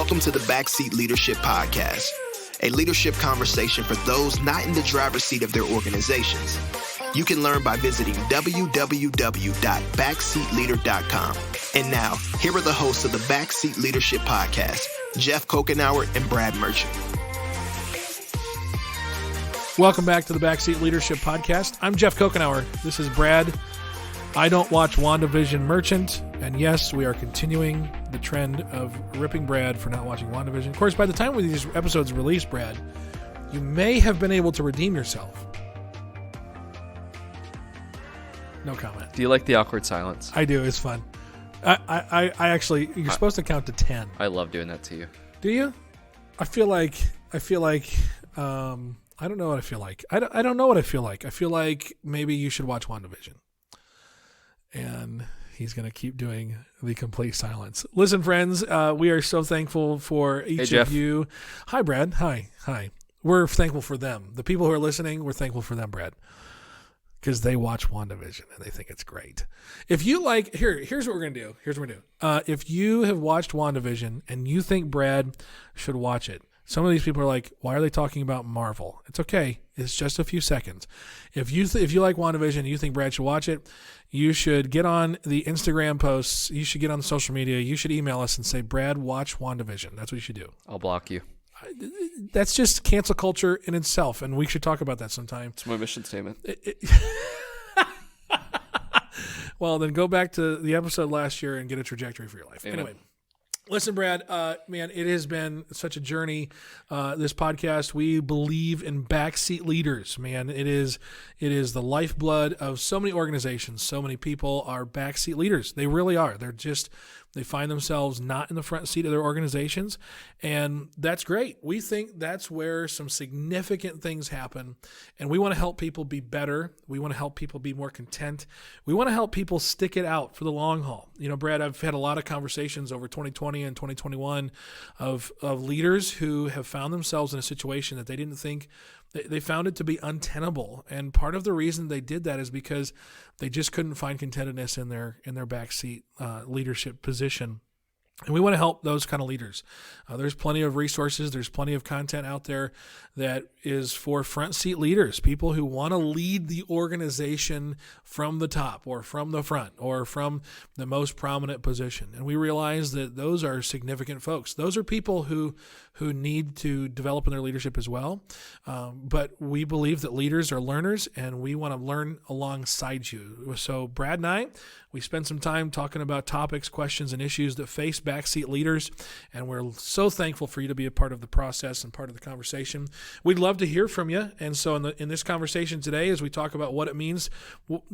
Welcome to the Backseat Leadership Podcast, a leadership conversation for those not in the driver's seat of their organizations. You can learn by visiting www.backseatleader.com. And now, here are the hosts of the Backseat Leadership Podcast, Geoff Kokenauer and Brad Merchant. Welcome back to the Backseat Leadership Podcast. I'm Geoff Kokenauer. This is Brad. I don't watch WandaVision Merchant. And yes, we are continuing the trend of ripping Brad for not watching WandaVision. Of course, by the time these episodes release, Brad, you may have been able to redeem yourself. No comment. Do you like the awkward silence? I do. It's fun. I actually, you're supposed to count to 10. I love doing that to you. Do you? I feel like, I don't know what I feel like. I don't know what I feel like. I feel like maybe you should watch WandaVision. And he's going to keep doing the complete silence. Listen, friends, we are so thankful for each of you. Hi, Brad. Hi. We're thankful for them. The people who are listening, we're thankful for them, Brad, because they watch WandaVision and they think it's great. If you like, here's what we're going to do. If you have watched WandaVision and you think Brad should watch it, some of these people are like, why are they talking about Marvel? It's okay. It's just a few seconds. If you like WandaVision and you think Brad should watch it, you should get on the Instagram posts. You should get on social media. You should email us and say, Brad, watch WandaVision. That's what you should do. I'll block you. That's just cancel culture in itself, and we should talk about that sometime. It's my mission statement. Well, then go back to the episode last year and get a trajectory for your life. Amen. Anyway. Listen, Brad, man, it has been such a journey, this podcast. We believe in backseat leaders, man. It is the lifeblood of so many organizations. So many people are backseat leaders. They really are. They find themselves not in the front seat of their organizations, and that's great. We think that's where some significant things happen, and we want to help people be better. We want to help people be more content. We want to help people stick it out for the long haul. You know, Brad, I've had a lot of conversations over 2020 and 2021 of leaders who have found themselves in a situation that they didn't think. They found it to be untenable, and part of the reason they did that is because they just couldn't find contentedness in their backseat leadership position. And we want to help those kind of leaders. There's plenty of resources. There's plenty of content out there that is for front seat leaders, people who want to lead the organization from the top or from the front or from the most prominent position. And we realize that those are significant folks. Those are people who need to develop in their leadership as well. But we believe that leaders are learners, and we want to learn alongside you. So Brad and I, we spend some time talking about topics, questions, and issues that face backseat leaders, and we're so thankful for you to be a part of the process and part of the conversation. We'd love to hear from you, and so in this conversation today, as we talk about what it means,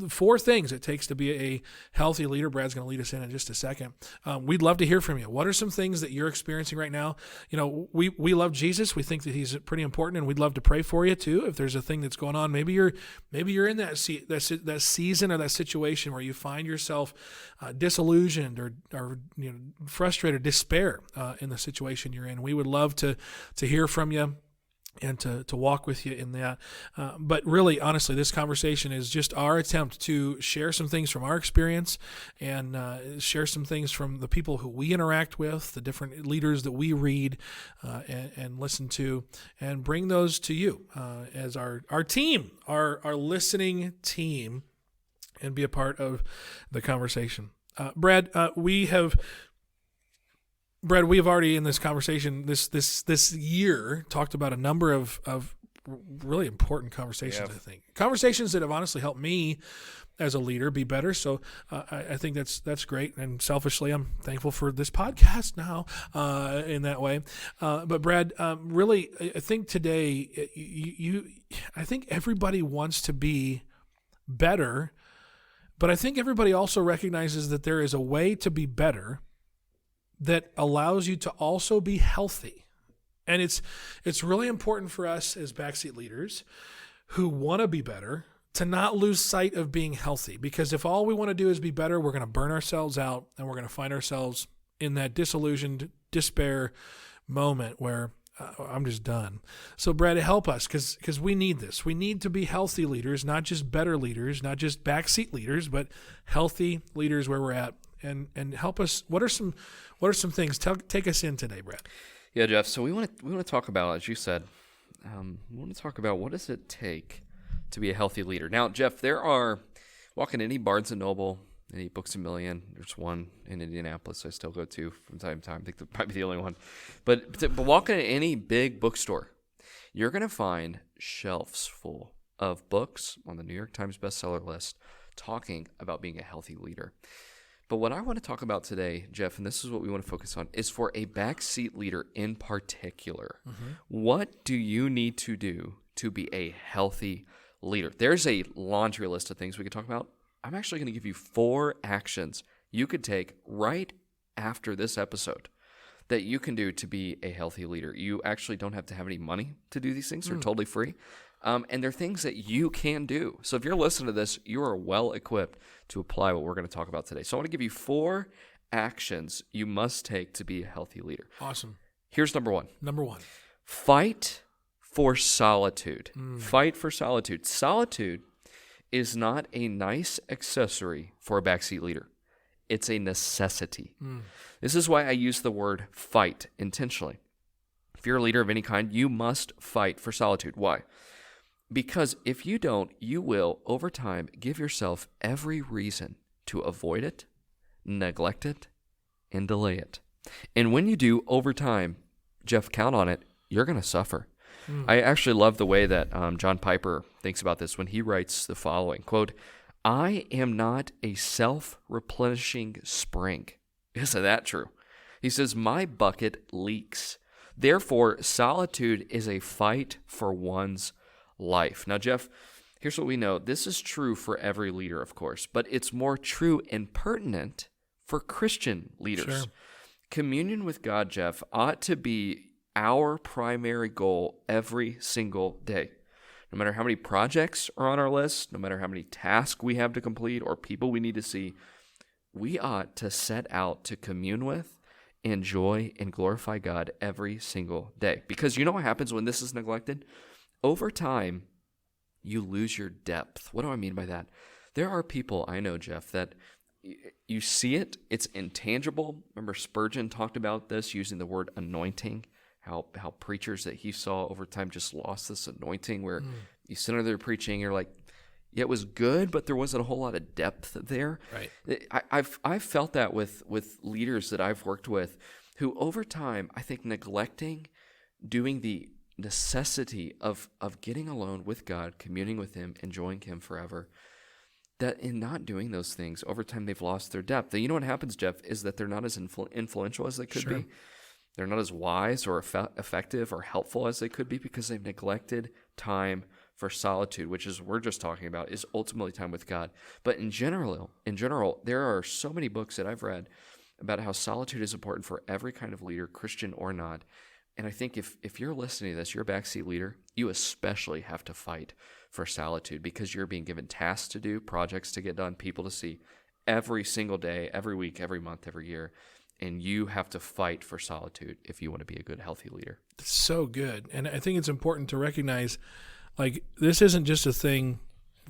4 things it takes to be a healthy leader. Brad's going to lead us in just a second. We'd love to hear from you. What are some things that you're experiencing right now? You know, we love Jesus. We think that he's pretty important, and we'd love to pray for you too. If there's a thing that's going on, maybe you're in that season or that situation where you find yourself disillusioned or frustrated, despair in the situation you're in. We would love to hear from you and to walk with you in that. But really, honestly, this conversation is just our attempt to share some things from our experience and share some things from the people who we interact with, the different leaders that we read and listen to, and bring those to you as our team, our listening team, and be a part of the conversation. Brad, we have already in this conversation this year talked about a number of really important conversations. I think conversations that have honestly helped me as a leader be better. So I think that's great. And selfishly, I'm thankful for this podcast now in that way. But Brad, really, I think today I think everybody wants to be better. But I think everybody also recognizes that there is a way to be better that allows you to also be healthy. And it's really important for us as backseat leaders who want to be better to not lose sight of being healthy. Because if all we want to do is be better, we're going to burn ourselves out, and we're going to find ourselves in that disillusioned, despair moment where I'm just done. So Brad, help us because we need this. We need to be healthy leaders, not just better leaders, not just backseat leaders, but healthy leaders where we're at. and help us. What are some things? Take us in today, Brad. Yeah, Geoff. So we want to talk about, as you said, we want to talk about what does it take to be a healthy leader. Now, Geoff, walk in any Barnes and Noble, any Books A Million. There's one in Indianapolis I still go to from time to time. I think that might be the only one. But walk in any big bookstore, you're going to find shelves full of books on the New York Times bestseller list talking about being a healthy leader. But what I want to talk about today, Geoff, and this is what we want to focus on, is for a backseat leader in particular. Mm-hmm. What do you need to do to be a healthy leader? There's a laundry list of things we could talk about. I'm actually going to give you 4 actions you could take right after this episode that you can do to be a healthy leader. You actually don't have to have any money to do these things. They're totally free. And they're things that you can do. So if you're listening to this, you are well equipped to apply what we're going to talk about today. So I want to give you 4 actions you must take to be a healthy leader. Awesome. Here's number 1. Number 1. Fight for solitude. Fight for solitude. Solitude is not a nice accessory for a backseat leader. It's a necessity. This is why I use the word fight intentionally. If you're a leader of any kind, you must fight for solitude. Why? Because if you don't, you will, over time, give yourself every reason to avoid it, neglect it, and delay it. And when you do, over time, Geoff, count on it, you're going to suffer. I actually love the way that John Piper thinks about this when he writes the following, quote, "I am not a self-replenishing spring." Isn't that true? He says, "My bucket leaks. Therefore, solitude is a fight for one's life." Now, Geoff, here's what we know. This is true for every leader, of course, but it's more true and pertinent for Christian leaders. Sure. Communion with God, Geoff, ought to be our primary goal every single day. No matter how many projects are on our list, no matter how many tasks we have to complete or people we need to see, we ought to set out to commune with, enjoy, and glorify God every single day. Because you know what happens when this is neglected? Over time, you lose your depth. What do I mean by that? There are people I know, Geoff, that you see it, it's intangible. Remember Spurgeon talked about this using the word anointing, how preachers that he saw over time just lost this anointing where you sit under there preaching, you're like, yeah, it was good, but there wasn't a whole lot of depth there. Right. I've felt that with leaders that I've worked with who over time, I think neglecting doing the necessity of getting alone with God, communing with Him, enjoying Him forever, that in not doing those things, over time they've lost their depth. You know what happens, Geoff, is that they're not as influential as they could be. They're not as wise or effective or helpful as they could be because they've neglected time for solitude, which is we're just talking about, is ultimately time with God. But in general, there are so many books that I've read about how solitude is important for every kind of leader, Christian or not. And I think if you're listening to this, you're a backseat leader, you especially have to fight for solitude because you're being given tasks to do, projects to get done, people to see every single day, every week, every month, every year. And you have to fight for solitude if you want to be a good, healthy leader. It's so good. And I think it's important to recognize, like, this isn't just a thing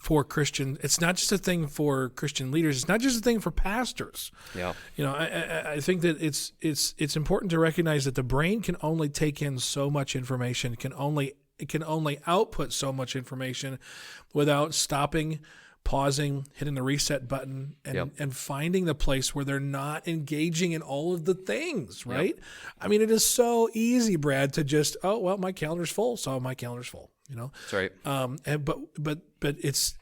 for Christian. It's not just a thing for Christian leaders. It's not just a thing for pastors. Yeah. You know, I think that it's important to recognize that the brain can only take in so much information, it can only output so much information without stopping, pausing, hitting the reset button, and finding the place where they're not engaging in all of the things, right? Yep. I mean, it is so easy, Brad, to just, oh, well, my calendar's full, so my calendar's full, you know? That's right. But it's,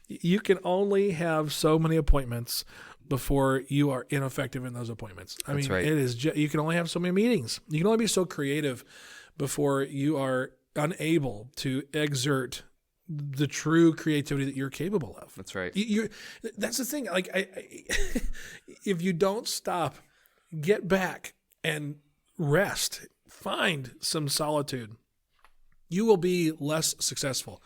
you can only have so many appointments before you are ineffective in those appointments. I mean, right. It is, you can only have so many meetings. You can only be so creative before you are unable to exert the true creativity that you're capable of. That's right. That's the thing. Like, if you don't stop, get back and rest, find some solitude, you will be less successful.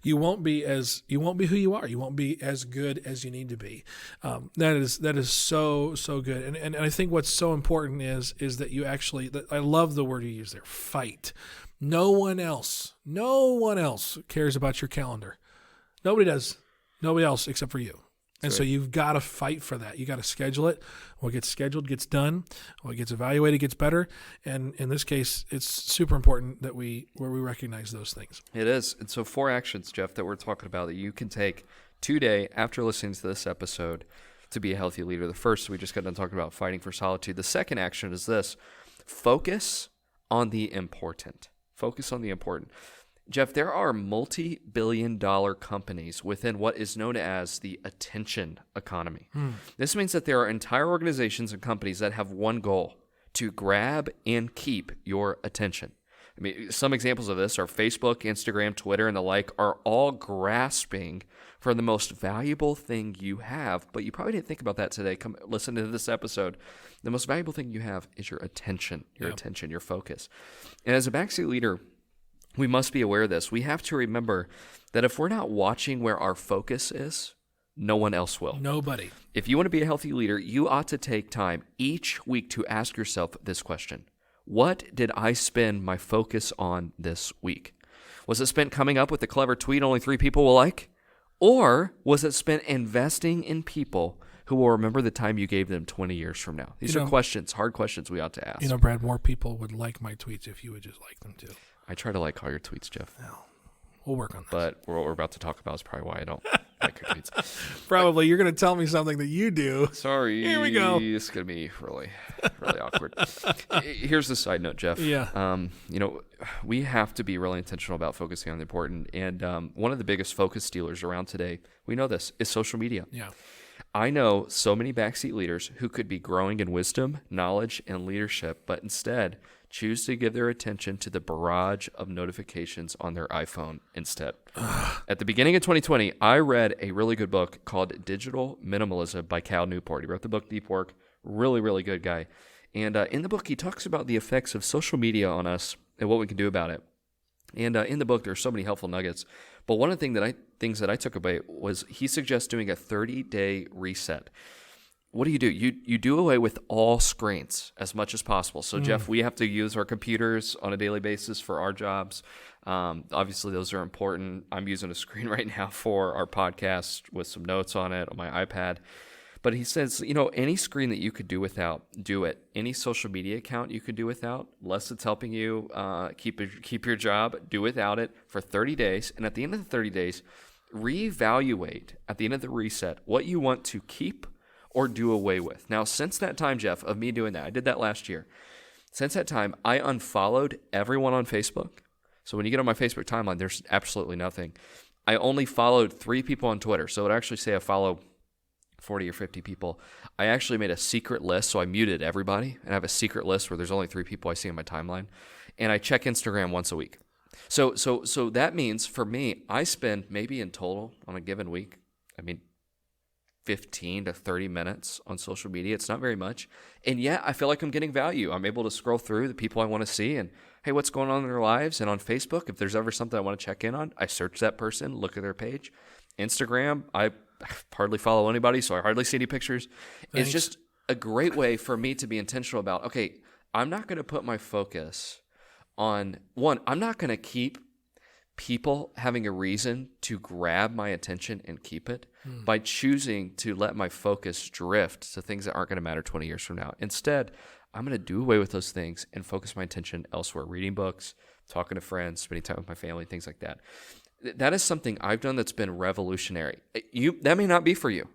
You won't be who you are. You won't be as good as you need to be. That is so good. And I think what's so important is that you actually, I love the word you use there, fight. No one else cares about your calendar. Nobody does. Nobody else except for you. And so you've got to fight for that. You got to schedule it. What gets scheduled gets done. What gets evaluated gets better. And in this case, it's super important that we recognize those things. It is. And so 4 actions, Geoff, that we're talking about that you can take today after listening to this episode to be a healthy leader. The first, we just got done talking about fighting for solitude. The second action is this: focus on the important. Focus on the important. Geoff, there are multi-billion-dollar companies within what is known as the attention economy. This means that there are entire organizations and companies that have one goal: to grab and keep your attention. I mean, some examples of this are Facebook, Instagram, Twitter, and the like are all grasping for the most valuable thing you have. But you probably didn't think about that today. Come listen to this episode. The most valuable thing you have is your attention, attention, your focus. And as a backseat leader, we must be aware of this. We have to remember that if we're not watching where our focus is, no one else will. Nobody. If you want to be a healthy leader, you ought to take time each week to ask yourself this question: what did I spend my focus on this week? Was it spent coming up with a clever tweet only 3 people will like? Or was it spent investing in people who will remember the time you gave them 20 years from now? These are questions, hard questions we ought to ask. Brad, more people would like my tweets if you would just like them too. I try to like all your tweets, Geoff. Well, we'll work on that. But what we're about to talk about is probably why I don't like your tweets. Probably. You're going to tell me something that you do. Sorry. Here we go. It's going to be really, really awkward. Here's the side note, Geoff. Yeah. We have to be really intentional about focusing on the important. And one of the biggest focus stealers around today, we know this, is social media. Yeah. I know so many backseat leaders who could be growing in wisdom, knowledge, and leadership, but instead choose to give their attention to the barrage of notifications on their iPhone instead. At the beginning of 2020, I read a really good book called Digital Minimalism by Cal Newport. He wrote the book Deep Work. Really, really good guy. And in the book, he talks about the effects of social media on us and what we can do about it. And in the book, there are so many helpful nuggets. But one of the things that I took away was he suggests doing a 30-day reset. What do? You do away with all screens as much as possible. So, Geoff, we have to use our computers on a daily basis for our jobs. Obviously, those are important. I'm using a screen right now for our podcast with some notes on it on my iPad. But he says, any screen that you could do without, do it. Any social media account you could do without, unless it's helping you keep your job, do without it for 30 days. And at the end of the 30 days, reevaluate at the end of the reset what you want to keep or do away with. Now, since that time, Geoff, of me doing that, I did that last year. Since that time, I unfollowed everyone on Facebook. So when you get on my Facebook timeline, there's absolutely nothing. I only followed 3 people on Twitter. So it would actually say I follow 40 or 50 people. I actually made a secret list, so I muted everybody, and I have a secret list where there's only 3 people I see on my timeline. And I check Instagram once a week. So that means for me, I spend maybe in total on a given week, 15 to 30 minutes on social media. It's not very much. And yet I feel like I'm getting value. I'm able to scroll through the people I want to see and, hey, what's going on in their lives? And on Facebook, if there's ever something I want to check in on, I search that person, look at their page. Instagram, I hardly follow anybody, so I hardly see any pictures. Thanks. It's just a great way for me to be intentional about, okay, I'm not going to put my focus on, one, I'm not going to keep people having a reason to grab my attention and keep it by choosing to let my focus drift to things that aren't going to matter 20 years from now. Instead, I'm going to do away with those things and focus my attention elsewhere, reading books, talking to friends, spending time with my family, things like that. That is something I've done that's been revolutionary. That may not be for you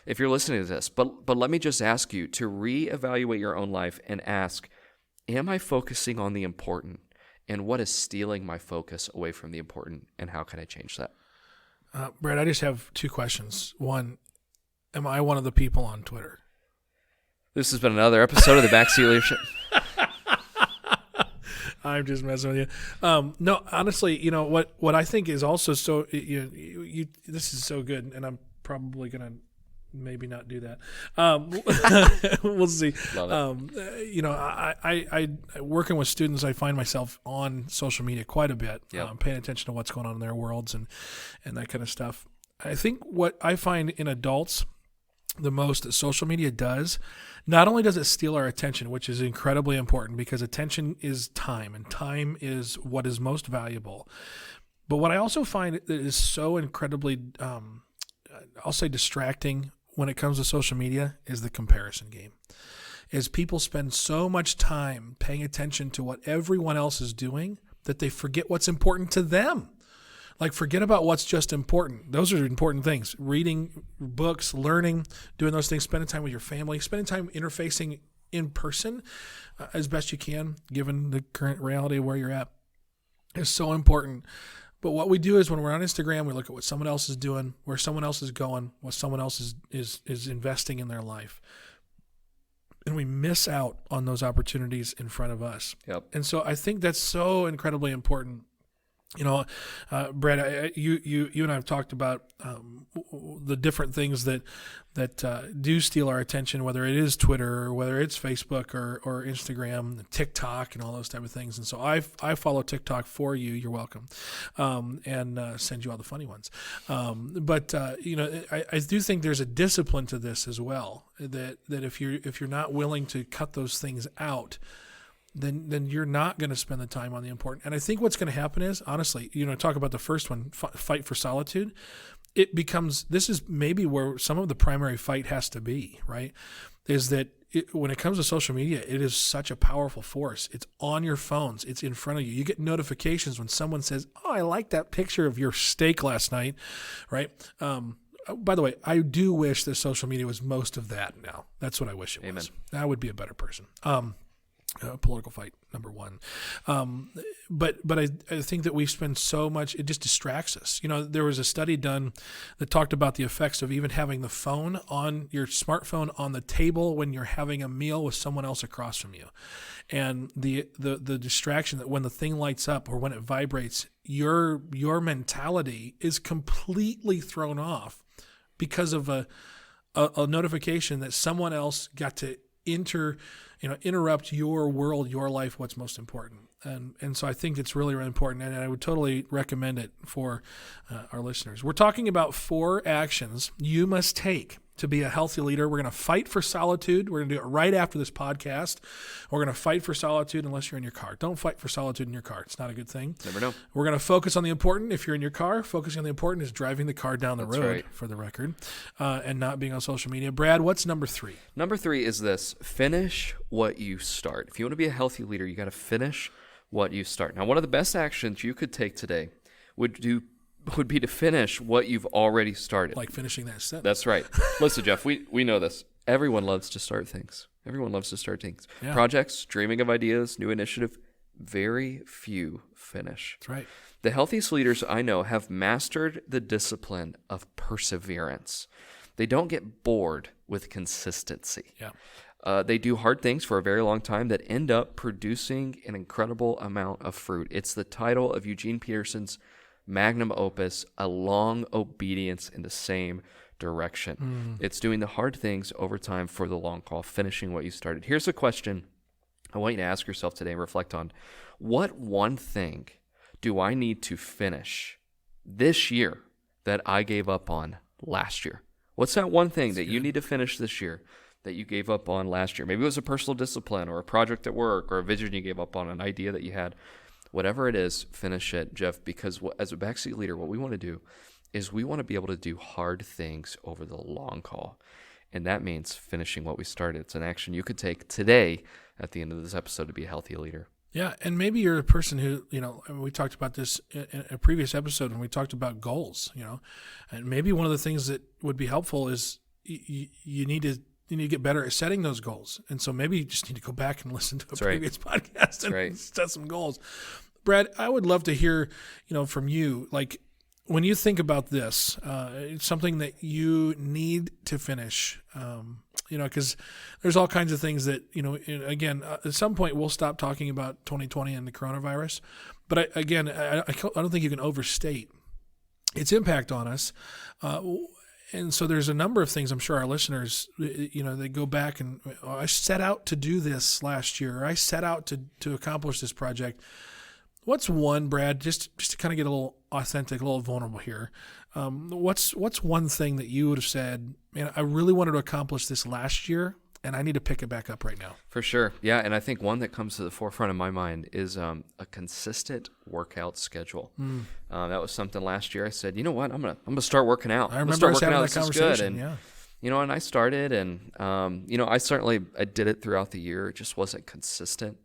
if you're listening to this, but let me just ask you to reevaluate your own life and ask, am I focusing on the important? And what is stealing my focus away from the important, and how can I change that? Brad, I just have 2 questions. One, am I one of the people on Twitter? This has been another episode of the Backseat Leadership. I'm just messing with you. No, honestly, what I think is also so this is so good, and I'm probably gonna maybe not do that. We'll see. Love it. I working with students, I find myself on social media quite a bit, Yep. paying attention to what's going on in their worlds and that kind of stuff. I think what I find in adults the most that social media does, not only does it steal our attention, which is incredibly important because attention is time, and time is what is most valuable. But what I also find that is so incredibly, I'll say distracting when it comes to social media is the comparison game. Is people spend so much time paying attention to what everyone else is doing that they forget what's important to them. Like, forget about what's just important. Those are important things. Reading books, learning, doing those things, spending time with your family, spending time interfacing in person as best you can, given the current reality of where you're at, is so important. But what we do is when we're on Instagram, we look at what someone else is doing, where someone else is going, what someone else is investing in their life. And we miss out on those opportunities in front of us. Yep. And so I think that's so incredibly important. You know, Brad, you and I have talked about the different things that do steal our attention, whether it is Twitter or whether it's Facebook or Instagram, TikTok, and all those type of things. And so I follow TikTok for you. You're welcome, and send you all the funny ones. But I do think there's a discipline to this as well. That if you're not willing to cut those things out, then you're not going to spend the time on the important. And I think what's going to happen is, honestly, talk about the first one, fight for solitude. It becomes, this is maybe where some of the primary fight has to be, right? Is that when it comes to social media, it is such a powerful force. It's on your phones. It's in front of you. You get notifications when someone says, "Oh, I like that picture of your steak last night," right? By the way, I do wish that social media was most of that now. That's what I wish it Amen. was. I would be a better person. Political fight, number one. But I think that we spend so much, it just distracts us. There was a study done that talked about the effects of even having the phone on your smartphone on the table when you're having a meal with someone else across from you. And the distraction that when the thing lights up or when it vibrates, your mentality is completely thrown off because of a notification that someone else got to interrupt your world, your life, what's most important. And so I think it's really, really important, and I would totally recommend it for our listeners. We're talking about 4 actions you must take to be a healthy leader. We're going to fight for solitude. We're going to do it right after this podcast. We're going to fight for solitude unless you're in your car. Don't fight for solitude in your car. It's not a good thing. Never know. We're going to focus on the important. If you're in your car, focusing on the important is driving the car down the road, right. for the record, and not being on social media. Brad, what's number 3? Number 3 is this: finish what you start. If you want to be a healthy leader, you got to finish what you start. Now, one of the best actions you could take today would be to finish what you've already started. Like finishing that sentence. That's right. Listen, Geoff, we know this. Everyone loves to start things. Yeah. Projects, dreaming of ideas, new initiative. Very few finish. That's right. The healthiest leaders I know have mastered the discipline of perseverance. They don't get bored with consistency. Yeah. They do hard things for a very long time that end up producing an incredible amount of fruit. It's the title of Eugene Peterson's magnum opus, A Long Obedience in the Same Direction. It's doing the hard things over time for the long haul, finishing what you started. Here's a question I want you to ask yourself today and reflect on. What one thing do I need to finish this year that I gave up on last year? What's that one thing that you need to finish this year that you gave up on last year? Maybe it was a personal discipline or a project at work or a vision you gave up on, an idea that you had. Whatever it is, finish it, Geoff, because as a backseat leader, what we want to do is we want to be able to do hard things over the long haul. And that means finishing what we started. It's an action you could take today at the end of this episode to be a healthy leader. Yeah, and maybe you're a person who, we talked about this in a previous episode when we talked about goals, and maybe one of the things that would be helpful is you need to get better at setting those goals. And so maybe you just need to go back and listen to a previous podcast and set some goals. Brad, I would love to hear, from you, like when you think about this, it's something that you need to finish, because there's all kinds of things that, again, at some point we'll stop talking about 2020 and the coronavirus. But I don't think you can overstate its impact on us. And so there's a number of things I'm sure our listeners, they go back and I set out to do this last year, or I set out to accomplish this project. What's one, Brad, just to kind of get a little authentic, a little vulnerable here. What's one thing that you would have said, man, I really wanted to accomplish this last year and I need to pick it back up right now? For sure. Yeah. And I think one that comes to the forefront of my mind is a consistent workout schedule. That was something last year I said, you know what, I'm gonna start working out. I remember us having that This is conversation. good. Yeah. And I started, and I did it throughout the year. It just wasn't consistent.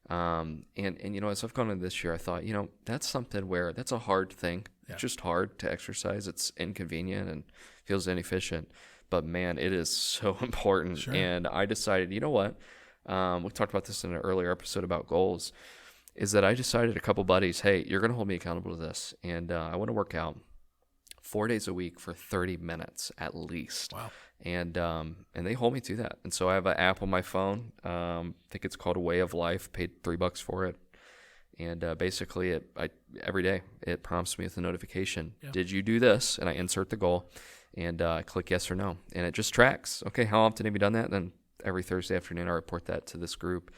And as I've gone into this year, I thought, that's something where that's a hard thing. Yeah. It's just hard to exercise. It's inconvenient and feels inefficient. But man, it is so important. Sure. And I decided, you know what? We talked about this in an earlier episode about goals. Is that I decided, a couple buddies, hey, you're going to hold me accountable to this, and I want to work out 4 days a week for 30 minutes at least. Wow. And they hold me to that. And so I have an app on my phone. I think it's called A Way of Life. Paid $3 for it. And basically, every day it prompts me with a notification. Yeah. Did you do this? And I insert the goal, and I click yes or no, and it just tracks. Okay, how often have you done that? Then every Thursday afternoon, I report that to this group.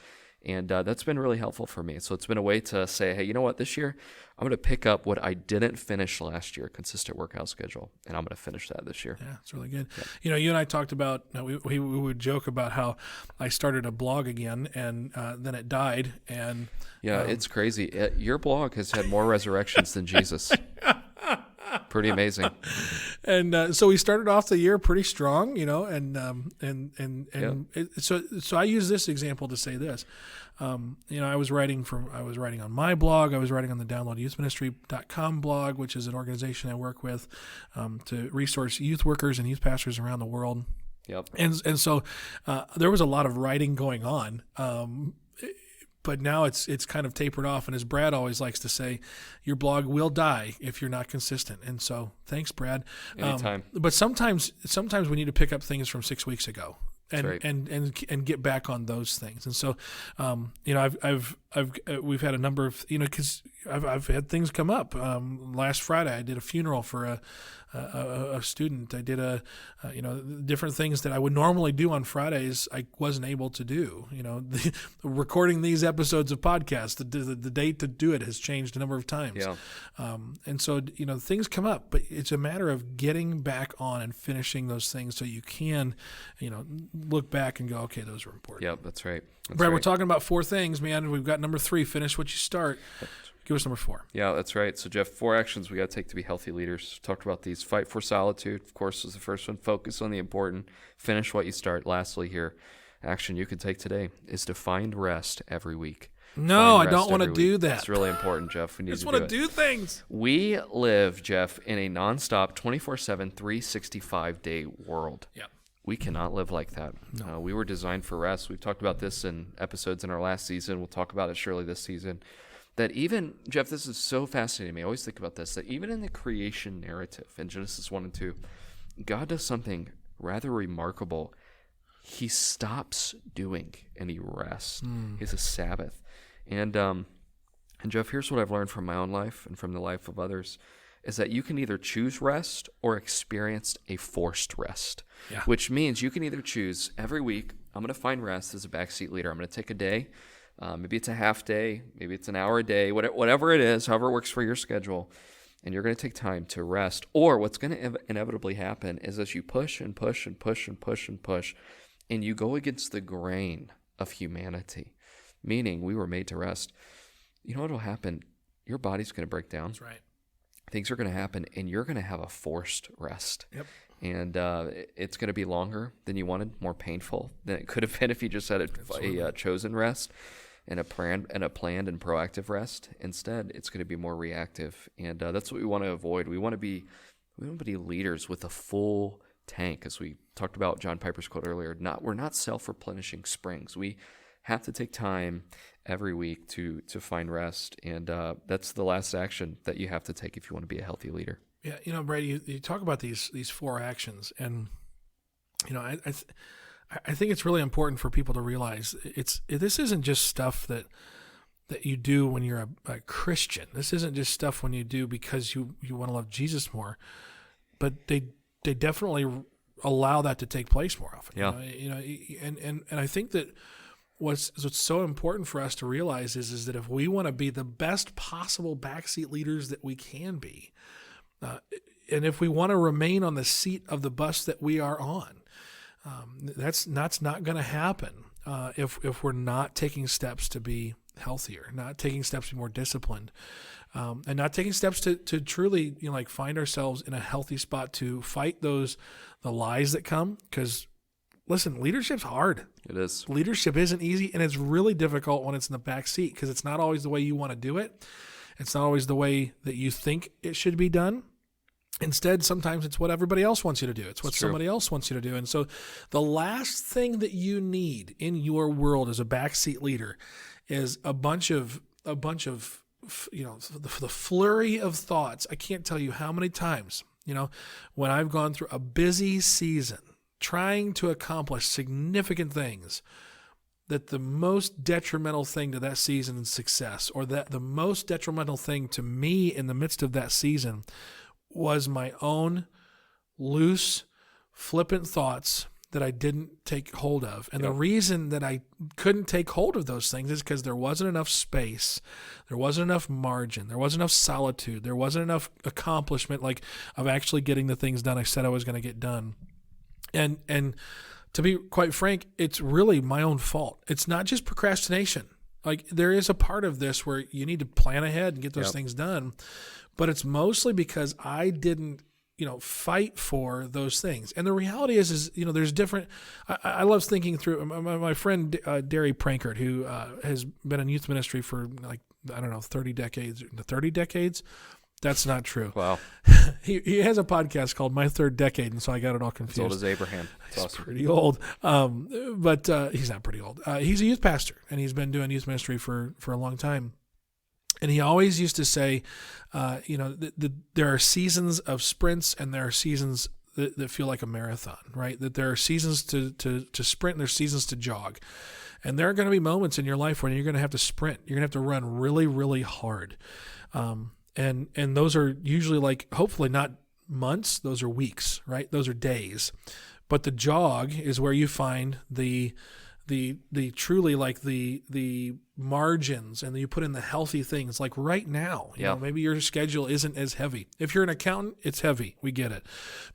And that's been really helpful for me. So it's been a way to say, hey, you know what? This year, I'm going to pick up what I didn't finish last year, consistent workout schedule, and I'm going to finish that this year. Yeah, it's really good. Yeah. You and I talked about, we would joke about how I started a blog again, and then it died. And yeah, it's crazy. Your blog has had more resurrections than Jesus. Pretty amazing. And so we started off the year pretty strong, so I use this example to say this. I was writing on my blog. I was writing on the downloadyouthministry.com blog, which is an organization I work with to resource youth workers and youth pastors around the world. Yep. And so there was a lot of writing going on. But now it's kind of tapered off, and as Brad always likes to say, your blog will die if you're not consistent. And so, thanks, Brad. Anytime. But sometimes we need to pick up things from 6 weeks ago, and right. and get back on those things. And so, we've had a number of because I've had things come up. Last Friday, I did a funeral for a student. I did different things that I would normally do on Fridays. I wasn't able to do. Recording these episodes of podcasts, the date to do it has changed a number of times. Yeah. And so things come up, but it's a matter of getting back on and finishing those things so you can look back and go, okay, those were important. Yep, that's right. Brad, we're talking about 4 things, man. We've got number 3. Finish what you start. Give us number 4. Yeah, that's right. So, Geoff, 4 actions we got to take to be healthy leaders. Talked about these. Fight for solitude, of course, was the first one. Focus on the important. Finish what you start. Lastly here, action you can take today is to find rest every week. No, I don't want to do that. It's really important, Geoff. We need I just to want to do things. We live, Geoff, in a nonstop 24/7, 365-day world. Yeah. We cannot live like that. No. We were designed for rest. We've talked about this in episodes in our last season. We'll talk about it surely this season. That even, Geoff, this is so fascinating to me. I always think about this, that even in the creation narrative in Genesis 1 and 2, God does something rather remarkable. He stops doing and he rests. It's a Sabbath. And Geoff, here's what I've learned from my own life and from the life of others, is that you can either choose rest or experience a forced rest, which means you can either choose every week, I'm going to find rest as a backseat leader. I'm going to take a day. Maybe it's a half day. Maybe it's an hour a day, whatever it is, however it works for your schedule. And you're going to take time to rest. Or what's going to inevitably happen is as you push and push and push and push and push, and you go against the grain of humanity, meaning we were made to rest, you know what will happen? Your body's going to break down. That's right. Things are going to happen, and you're going to have a forced rest. Yep. And it's going to be longer than you wanted, more painful than it could have been if you just had a chosen rest and a planned and proactive rest. Instead, it's going to be more reactive, and that's what we want to avoid. We want to be leaders with a full tank, as we talked about John Piper's quote earlier. We're not self-replenishing springs. We have to take time every week to find rest, and that's the last action that you have to take if you want to be a healthy leader. Yeah, Brady, you talk about these 4 actions, and I think it's really important for people to realize this isn't just stuff that you do when you're a Christian. This isn't just stuff when you do because you want to love Jesus more, but they definitely allow that to take place more often. Yeah. And I think that what's so important for us to realize is that if we want to be the best possible backseat leaders that we can be, and if we want to remain on the seat of the bus that we are on, that's not going to happen if we're not taking steps to be healthier, not taking steps to be more disciplined, and not taking steps to truly, like find ourselves in a healthy spot to fight the lies that come. Because listen, leadership's hard. It is. Leadership isn't easy, and it's really difficult when it's in the back seat because it's not always the way you want to do it. It's not always the way that you think it should be done. Instead, sometimes it's what everybody else wants you to do. It's what somebody else wants you to do. And so the last thing that you need in your world as a backseat leader is a bunch of the flurry of thoughts. I can't tell you how many times, when I've gone through a busy season trying to accomplish significant things, that the most detrimental thing to that season's success, or that the most detrimental thing to me in the midst of that season, was my own loose, flippant thoughts that I didn't take hold of. And the reason that I couldn't take hold of those things is because there wasn't enough space, there wasn't enough margin, there wasn't enough solitude, there wasn't enough accomplishment of actually getting the things done I said I was going to get done. And to be quite frank, it's really my own fault. It's not just procrastination. There is a part of this where you need to plan ahead and get those things done, but it's mostly because I didn't, fight for those things. And the reality is there's different. I love thinking through. My friend Derry Prankert, who has been in youth ministry for 30 decades. 30 decades. That's not true. Wow. He has a podcast called My Third Decade, and so I got it all confused. As old as Abraham. He's awesome. Pretty old. But he's not pretty old. He's a youth pastor, and he's been doing youth ministry for a long time. And he always used to say, there are seasons of sprints and there are seasons that feel like a marathon, right? That there are seasons to sprint and there's seasons to jog. And there are going to be moments in your life when you're going to have to sprint. You're going to have to run really, really hard. And those are usually hopefully not months, those are weeks, right? Those are days. But the jog is where you find the truly the margins, and you put in the healthy things. Like right now, maybe your schedule isn't as heavy. If you're an accountant, it's heavy. We get it.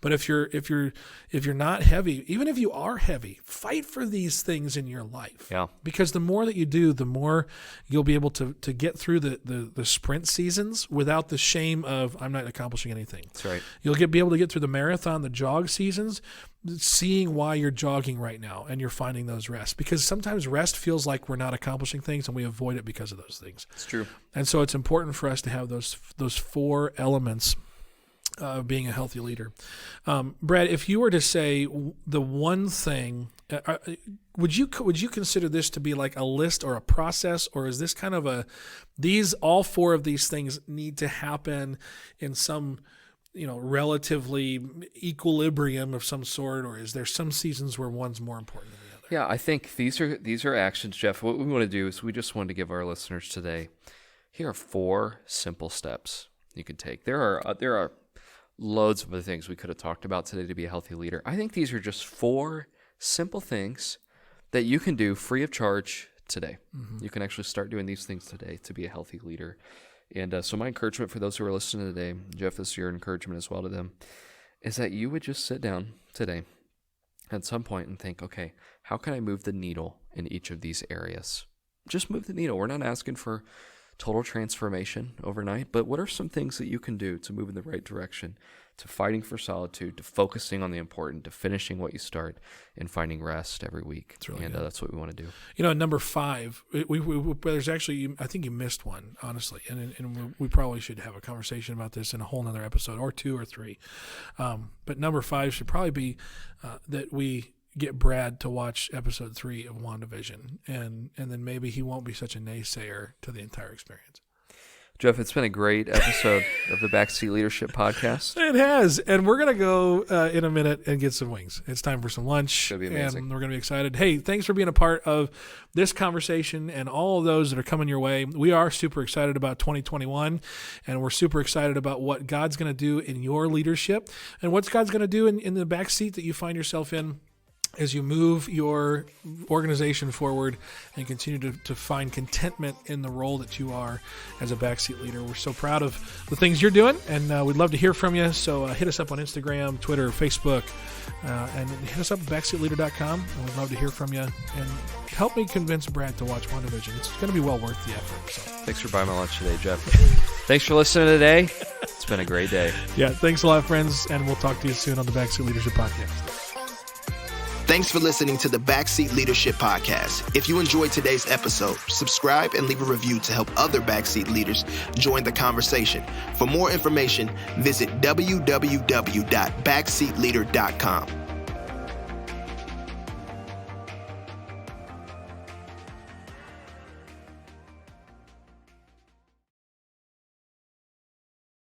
But if you're not heavy, even if you are heavy, fight for these things in your life. Yeah. Because the more that you do, the more you'll be able to get through the sprint seasons without the shame of I'm not accomplishing anything. That's right. You'll be able to get through the marathon, the jog seasons, seeing why you're jogging right now, and you're finding those rests. Because sometimes rest feels like we're not accomplishing things, and we avoid it because of those things. It's true. And so it's important for us to have those four elements of being a healthy leader. Brad, if you were to say the one thing, would you consider this to be like a list or a process, or is this kind of all four of these things need to happen in some relatively equilibrium of some sort, or is there some seasons where one's more important than the other? Yeah, I think these are actions, Geoff. What we want to do is we just want to give our listeners today, here are 4 simple steps you can take. There are loads of other things we could have talked about today to be a healthy leader. I think these are just 4 simple things that you can do free of charge today. Mm-hmm. You can actually start doing these things today to be a healthy leader. And so my encouragement for those who are listening today, Geoff, this is your encouragement as well to them, is that you would just sit down today at some point and think, okay, how can I move the needle in each of these areas? Just move the needle. We're not asking for total transformation overnight, but what are some things that you can do to move in the right direction, to fighting for solitude, to focusing on the important, to finishing what you start, and finding rest every week. That's really good. That's what we want to do. Number 5, there's actually, I think you missed one, honestly, and we probably should have a conversation about this in a whole nother episode, or 2 or 3. But number 5 should probably be that we get Brad to watch episode 3 of WandaVision, and then maybe he won't be such a naysayer to the entire experience. Geoff, it's been a great episode of the Backseat Leadership Podcast. It has, and we're going to go in a minute and get some wings. It's time for some lunch, That'd be amazing. And we're going to be excited. Hey, thanks for being a part of this conversation and all of those that are coming your way. We are super excited about 2021, and we're super excited about what God's going to do in your leadership and what God's going to do in the backseat that you find yourself in as you move your organization forward and continue to find contentment in the role that you are as a backseat leader. We're so proud of the things you're doing, and we'd love to hear from you. So hit us up on Instagram, Twitter, Facebook, and hit us up at backseatleader.com. And we'd love to hear from you. And help me convince Brad to watch WandaVision. It's going to be well worth the effort. So. Thanks for buying my lunch today, Geoff. Thanks for listening today. It's been a great day. Yeah, thanks a lot, friends, and we'll talk to you soon on the Backseat Leadership Podcast. Thanks for listening to the Backseat Leadership Podcast. If you enjoyed today's episode, subscribe and leave a review to help other backseat leaders join the conversation. For more information, visit www.backseatleader.com.